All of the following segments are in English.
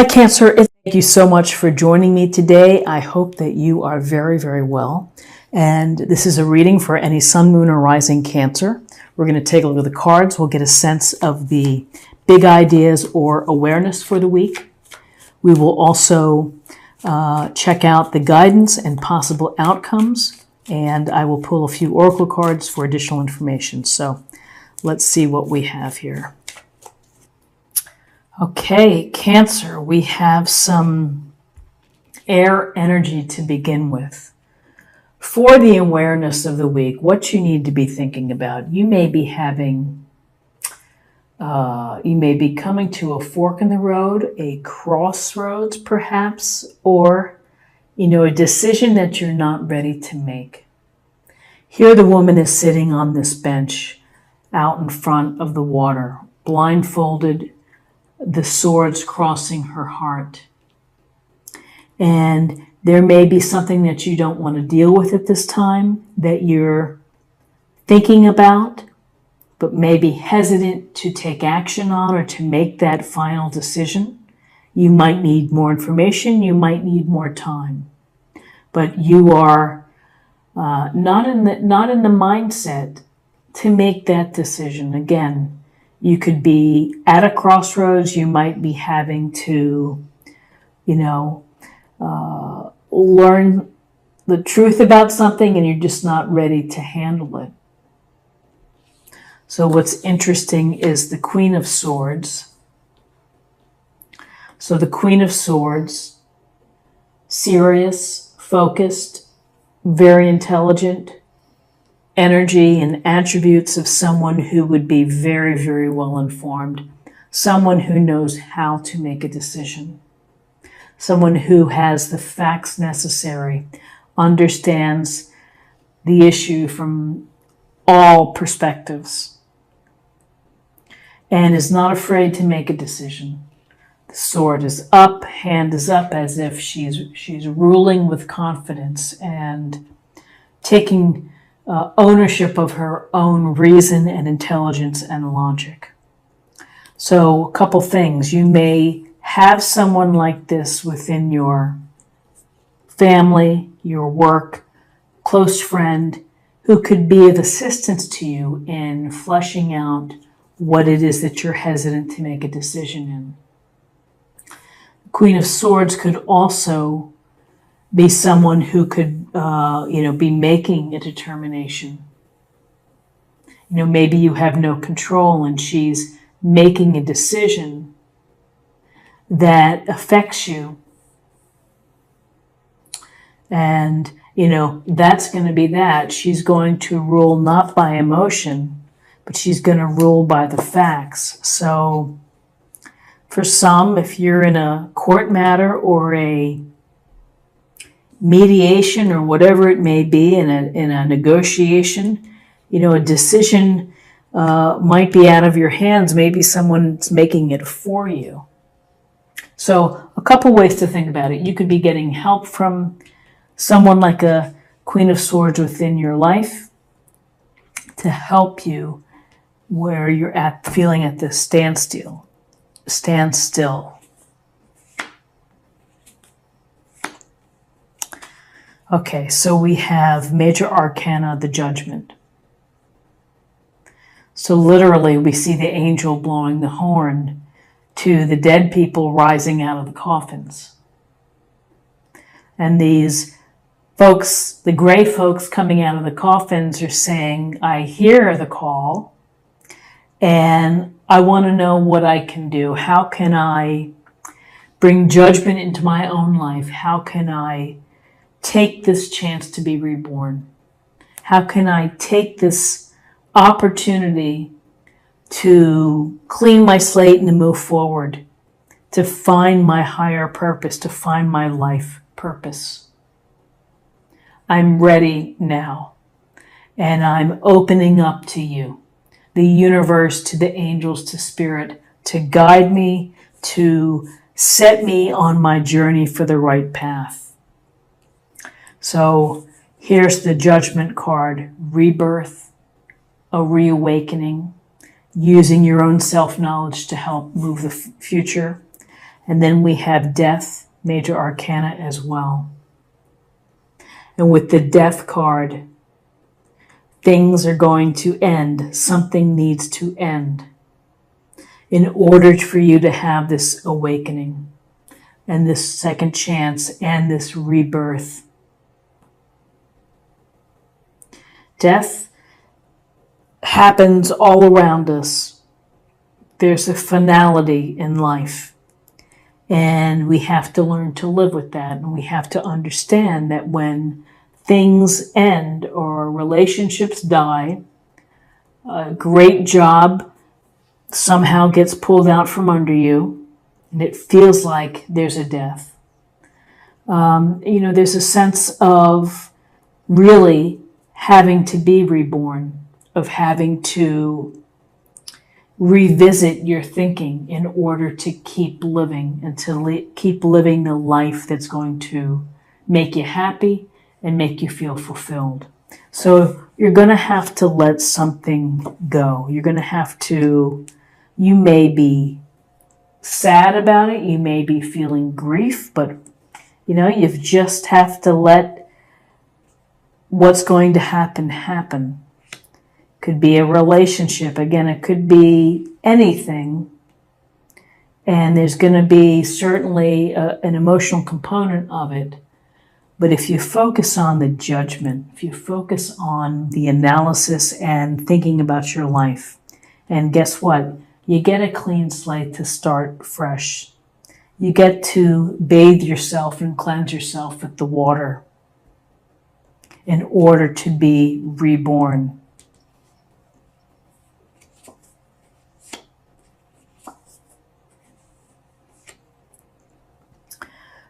Hi, Cancer. Thank you so much for joining me today. I hope that you are very, very well. And this is a reading for any sun, moon, or rising Cancer. We're going to take a look at the cards. We'll get a sense of the big ideas or awareness for the week. We will also check out the guidance and possible outcomes. And I will pull a few oracle cards for additional information. So let's see what we have here. Okay, Cancer, we have some air energy to begin with. For the awareness of the week, what you need to be thinking about, you may be having, you may be coming to a fork in the road, a crossroads perhaps, or, a decision that you're not ready to make. Here the woman is sitting on this bench out in front of the water, blindfolded, the swords crossing her heart. And there may be something that you don't want to deal with at this time that you're thinking about, but maybe hesitant to take action on or to make that final decision. You might need more information. You might need more time. But you are not in the mindset to make that decision. Again, you could be at a crossroads. You might be having to, learn the truth about something and you're just not ready to handle it. So what's interesting is the Queen of Swords. So the Queen of Swords, serious, focused, very intelligent, energy and attributes of someone who would be very, very well informed, someone who knows how to make a decision, someone who has the facts necessary, understands the issue from all perspectives, and is not afraid to make a decision. The sword is up, hand is up, as if she's ruling with confidence and taking ownership of her own reason and intelligence and logic. So a couple things. You may have someone like this within your family, your work, close friend, who could be of assistance to you in fleshing out what it is that you're hesitant to make a decision in. The Queen of Swords could also be someone who could, be making a determination. Maybe you have no control and she's making a decision that affects you. And, that's going to be that. She's going to rule not by emotion, but she's going to rule by the facts. So for some, if you're in a court matter or a mediation or whatever it may be in a negotiation, a decision might be out of your hands. Maybe someone's making it for you. So a couple ways to think about it. You could be getting help from someone like a Queen of Swords within your life to help you where you're at, feeling at this standstill. Okay, so we have Major Arcana, the Judgment. So literally we see the angel blowing the horn to the dead people rising out of the coffins. And these folks, the gray folks coming out of the coffins, are saying, I hear the call and I want to know what I can do. How can I bring judgment into my own life? How can I take this chance to be reborn? How can I take this opportunity to clean my slate and to move forward, to find my higher purpose, to find my life purpose? I'm ready now, and I'm opening up to you, the universe, to the angels, to spirit, to guide me, to set me on my journey for the right path. So here's the Judgment card: rebirth, a reawakening, using your own self-knowledge to help move the future. And then we have death, major arcana as well. And with the death card, things are going to end. Something needs to end in order for you to have this awakening and this second chance and this rebirth. Death happens all around us. There's a finality in life, and we have to learn to live with that. And we have to understand that when things end or relationships die, a great job somehow gets pulled out from under you, and it feels like there's a death. There's a sense of really having to be reborn, of having to revisit your thinking in order to keep living and to keep living the life that's going to make you happy and make you feel fulfilled. So you're going to have to let something go. You're going to have to, you may be sad about it, you may be feeling grief, but you just have to let what's going to happen. Could be a relationship. Again, it could be anything. And there's going to be certainly an emotional component of it. But if you focus on the judgment, if you focus on the analysis and thinking about your life, and guess what? You get a clean slate to start fresh. You get to bathe yourself and cleanse yourself with the water in order to be reborn.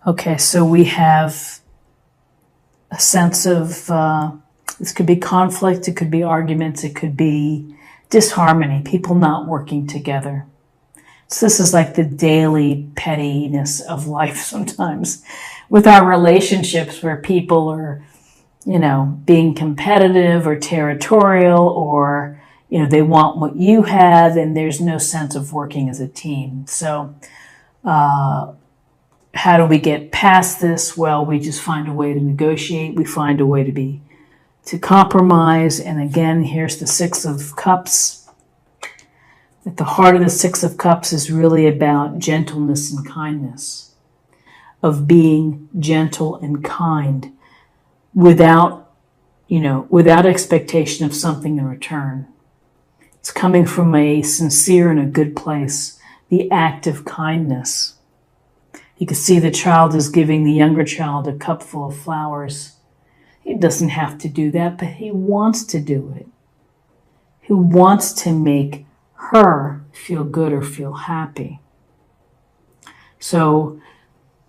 Okay, so we have a sense of, this could be conflict, it could be arguments, it could be disharmony, people not working together. So this is like the daily pettiness of life sometimes with our relationships, where people are, being competitive or territorial, or, they want what you have, and there's no sense of working as a team. So, how do we get past this? Well, we just find a way to negotiate. We find a way to compromise. And again, here's the Six of Cups. At the heart of the Six of Cups is really about gentleness and kindness, of being gentle and kind without expectation of something in return. It's coming from a sincere and a good place, the act of kindness. You can see the child is giving the younger child a cup full of flowers. He doesn't have to do that, but he wants to do it. He wants to make her feel good or feel happy. So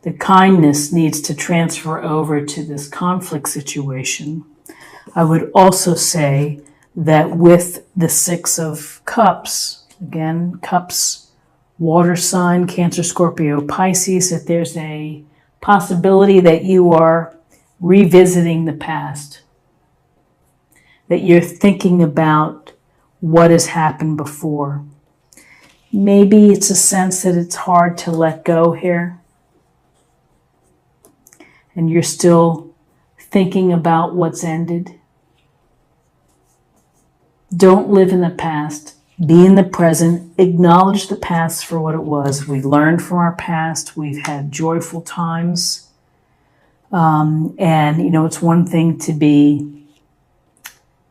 the kindness needs to transfer over to this conflict situation. I would also say that with the Six of Cups, again, cups, water sign, Cancer, Scorpio, Pisces, that there's a possibility that you are revisiting the past, that you're thinking about what has happened before. Maybe it's a sense that it's hard to let go here, and you're still thinking about what's ended. Don't live in the past. Be in the present. Acknowledge the past for what it was. We learned from our past. We've had joyful times. It's one thing to be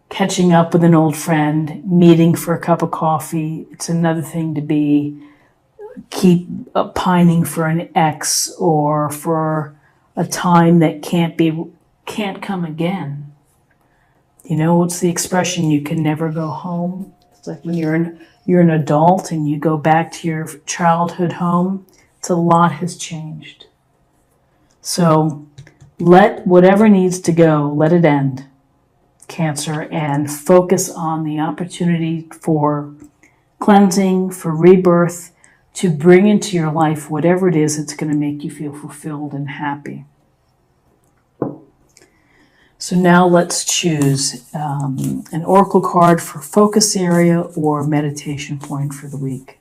catching up with an old friend, meeting for a cup of coffee. It's another thing to keep pining for an ex, or for a time that can't come again. What's the expression? You can never go home. It's like when you're an adult and you go back to your childhood home. It's a lot has changed. So let whatever needs to go, let it end, Cancer, and focus on the opportunity for cleansing, for rebirth, to bring into your life whatever it is that's going to make you feel fulfilled and happy. So now let's choose an oracle card for focus area or meditation point for the week.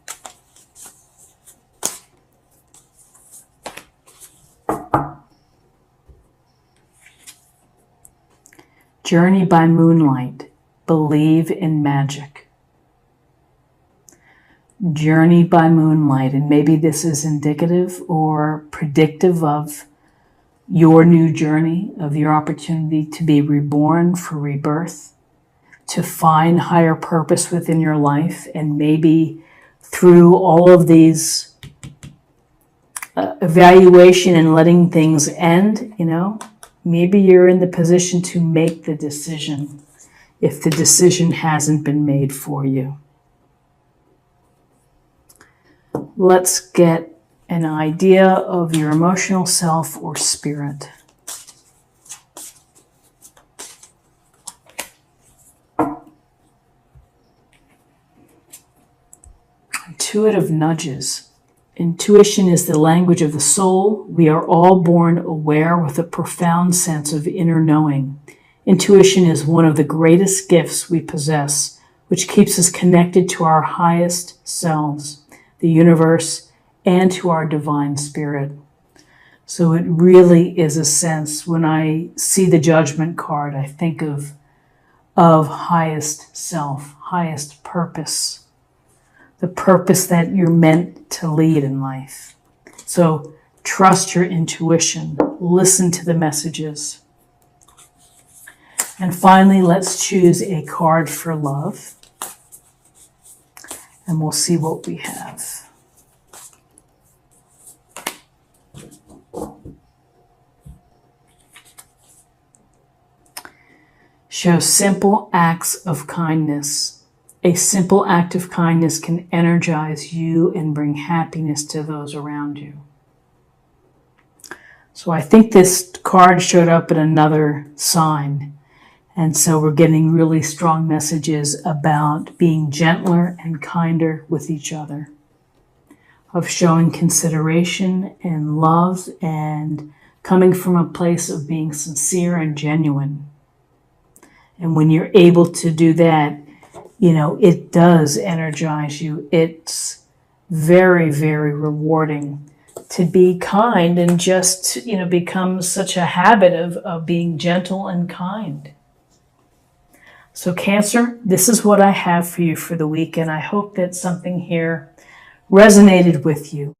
Journey by moonlight. Believe in magic. Journey by moonlight. And maybe this is indicative or predictive of your new journey, of your opportunity to be reborn for rebirth, to find higher purpose within your life. And maybe through all of these evaluation and letting things end, maybe you're in the position to make the decision if the decision hasn't been made for you. Let's get an idea of your emotional self or spirit. Intuitive nudges. Intuition is the language of the soul. We are all born aware with a profound sense of inner knowing. Intuition is one of the greatest gifts we possess, which keeps us connected to our highest selves, the universe, and to our divine spirit. So it really is a sense, when I see the judgment card, I think of highest self, highest purpose, the purpose that you're meant to lead in life. So trust your intuition, listen to the messages. And finally, let's choose a card for love, and we'll see what we have. Show simple acts of kindness. A simple act of kindness can energize you and bring happiness to those around you. So I think this card showed up in another sign. And so we're getting really strong messages about being gentler and kinder with each other, of showing consideration and love and coming from a place of being sincere and genuine. And when you're able to do that, it does energize you. It's very, very rewarding to be kind and just, become such a habit of being gentle and kind. So Cancer, this is what I have for you for the week, and I hope that something here resonated with you.